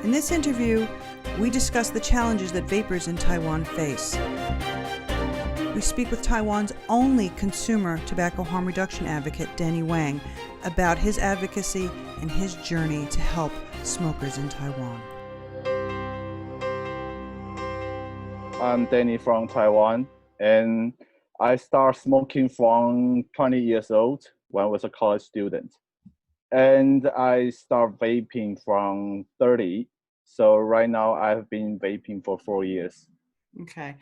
In this interview, we discuss the challenges that vapers in Taiwan face. We speak with Taiwan's only consumer tobacco harm reduction advocate, Danny Wang, about his advocacy and his journey to help smokers in Taiwan. I'm Danny from Taiwan, and I started smoking from 20 years old when I was a college student. And I started vaping from 30. So right now I've been vaping for 4 years. Okay.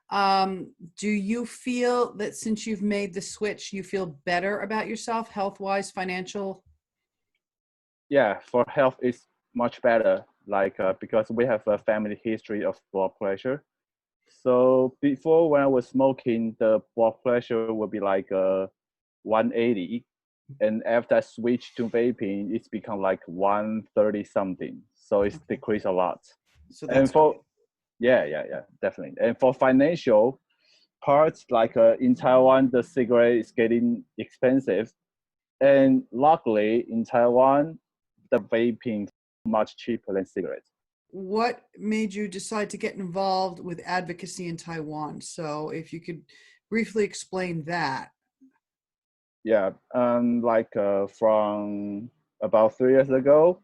Do you feel that since you've made the switch, you feel better about yourself, health-wise, financial? Yeah, for health it's much better, because we have a family history of blood pressure. So before, when I was smoking, the blood pressure would be 180. And after I switched to vaping, it's become 130 something. So it's decreased a lot. So that's great. Yeah, definitely. And for financial parts, in Taiwan, the cigarette is getting expensive. And luckily in Taiwan, the vaping much cheaper than cigarettes. What made you decide to get involved with advocacy in Taiwan? So if you could briefly explain that. Yeah, from about 3 years ago,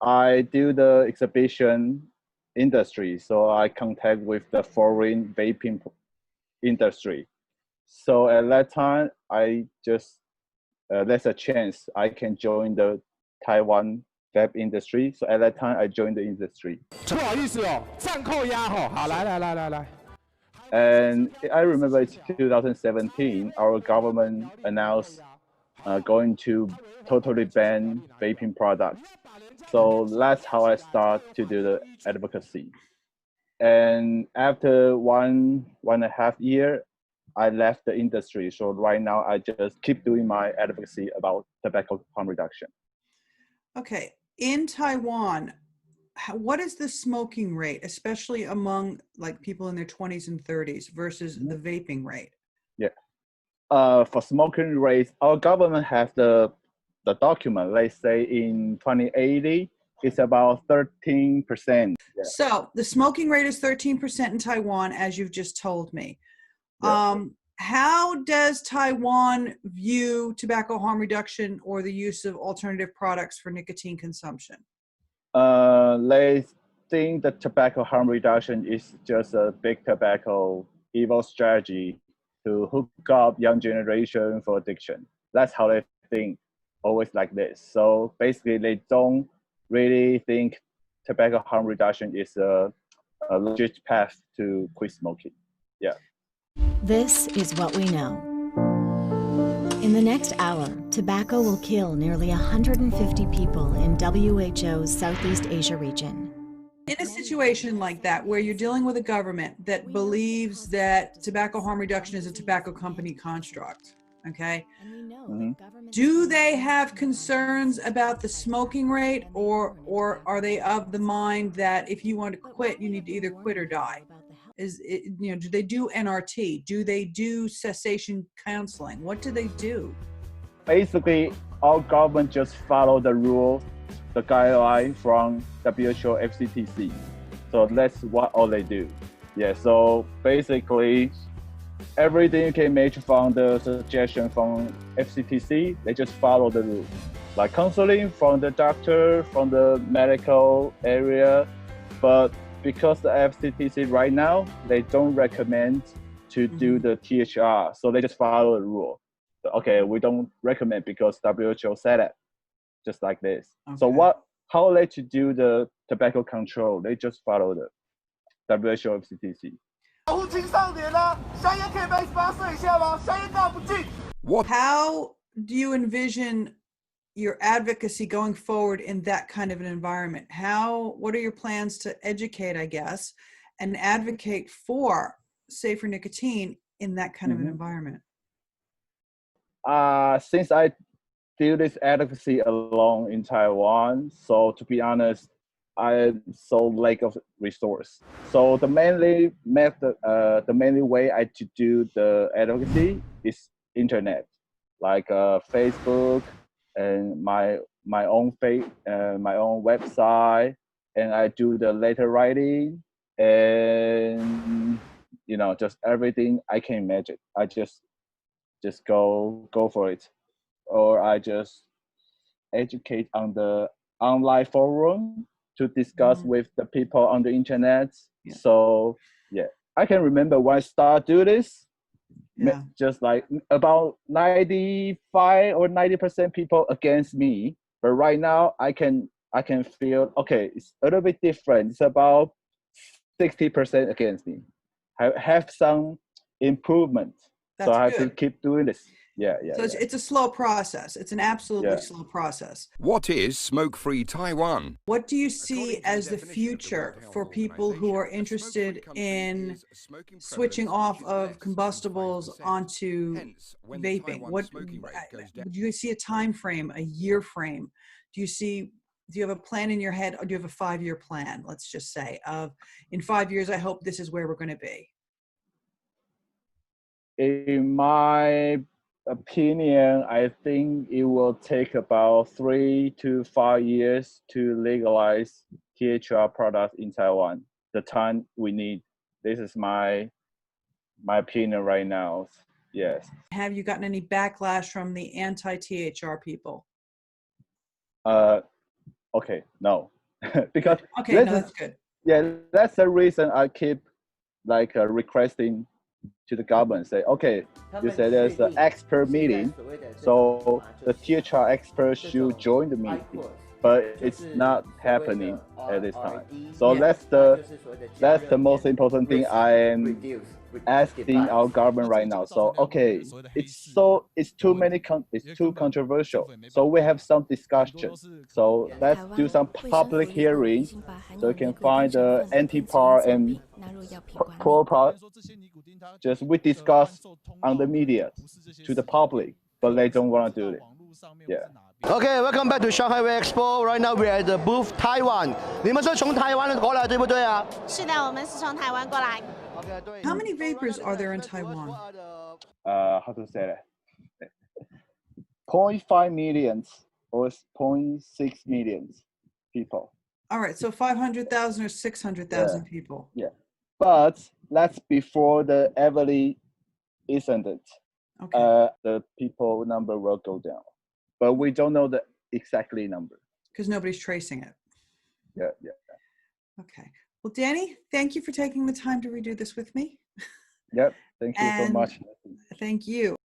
I do the exhibition industry. So I contact with the foreign vaping industry. So at that time, I just, there's a chance I can join the Taiwan vape industry. So at that time, I joined the industry. And I remember it's 2017, our government announced going to totally ban vaping products. So that's how I started to do the advocacy. And after one and a half year, I left the industry. So right now I just keep doing my advocacy about tobacco harm reduction. Okay, in Taiwan, what is the smoking rate, especially among people in their 20s and 30s versus the vaping rate? Yeah, for smoking rates, our government has the document. Let's say in 2080, it's about 13%. Yeah. So the smoking rate is 13% in Taiwan, as you've just told me. Yeah. How does Taiwan view tobacco harm reduction or the use of alternative products for nicotine consumption? They think that tobacco harm reduction is just a big tobacco evil strategy to hook up young generation for addiction. That's how they think, always like this. So basically, they don't really think tobacco harm reduction is a legit path to quit smoking. Yeah. This is what we know. In the next hour, tobacco will kill nearly 150 people in WHO's Southeast Asia region. In a situation like that, where you're dealing with a government that believes that tobacco harm reduction is a tobacco company construct, okay? Mm-hmm. Do they have concerns about the smoking rate, or are they of the mind that if you want to quit, you need to either quit or die? Do they do NRT? Do they do cessation counseling? What do they do? Basically, our government just follow the rule, the guideline from WHO FCTC. So that's what all they do. Yeah, so basically, everything you can make from the suggestion from FCTC, they just follow the rule. Like counseling from the doctor, from the medical area, but because the FCTC right now, they don't recommend to do the TTHRA, so they just follow the rule. So, okay, we don't recommend because WHO said it, just like this. Okay. So how they to do the tobacco control? They just follow the WHO FCTC. How do you envision your advocacy going forward in that kind of an environment? What are your plans to educate, I guess, and advocate for safer nicotine in that kind of an environment? Since I do this advocacy alone in Taiwan, so to be honest, I'm so lack of resource. So the mainly way I to do the advocacy is internet, Facebook, and my own website, and I do the letter writing, and just everything I can imagine. I just go for it, or I just educate on the online forum to discuss with the people on the internet. Yeah. So yeah, I can remember when I started do this. Yeah. Just like about 95 or 90% people against me, but right now I can feel okay. It's a little bit different. It's about 60% against me. I have some improvement, so I have to keep doing this. Yeah. So it's a slow process. It's an absolutely slow process. What is SmokeFree Taiwan? What do you see as the future for people who are interested in switching off of combustibles onto vaping? Do you see a time frame, a year frame? Do you have a plan in your head, or do you have a 5-year plan? Let's just say in 5 years, I hope this is where we're going to be. In my opinion, I think it will take about 3 to 5 years to legalize THRA products in Taiwan. The time we need. This is my opinion right now. Yes. Have you gotten any backlash from the anti-THR people? Okay, no. Because that's good. Yeah, that's the reason I keep requesting to the government, say, okay, you said there's an expert meeting, so the THR experts should join the meeting, but it's not happening at this time. So that's the most important thing I am asking our government right now. So okay, it's too controversial. So we have some discussion. So let's do some public hearing, so we can find the anti-par and pro-par. Just we discuss on the media to the public, but they don't want to do it. Yeah. Okay, welcome back to Shanghai Way Expo. Right now we're at the booth Taiwan. 你们是从台湾过来对不对啊？是的，我们是从台湾过来。 How many vapors are there in Taiwan? How to say that? 0.5 millions or 0.6 millions people. All right, so 500,000 or 600,000 people. Yeah, but that's before the Everly incident. Okay. The people number will go down, but we don't know the exactly number. Because nobody's tracing it. Yeah. Okay. Well, Danny, thank you for taking the time to redo this with me. Yep. Thank you so much. Thank you.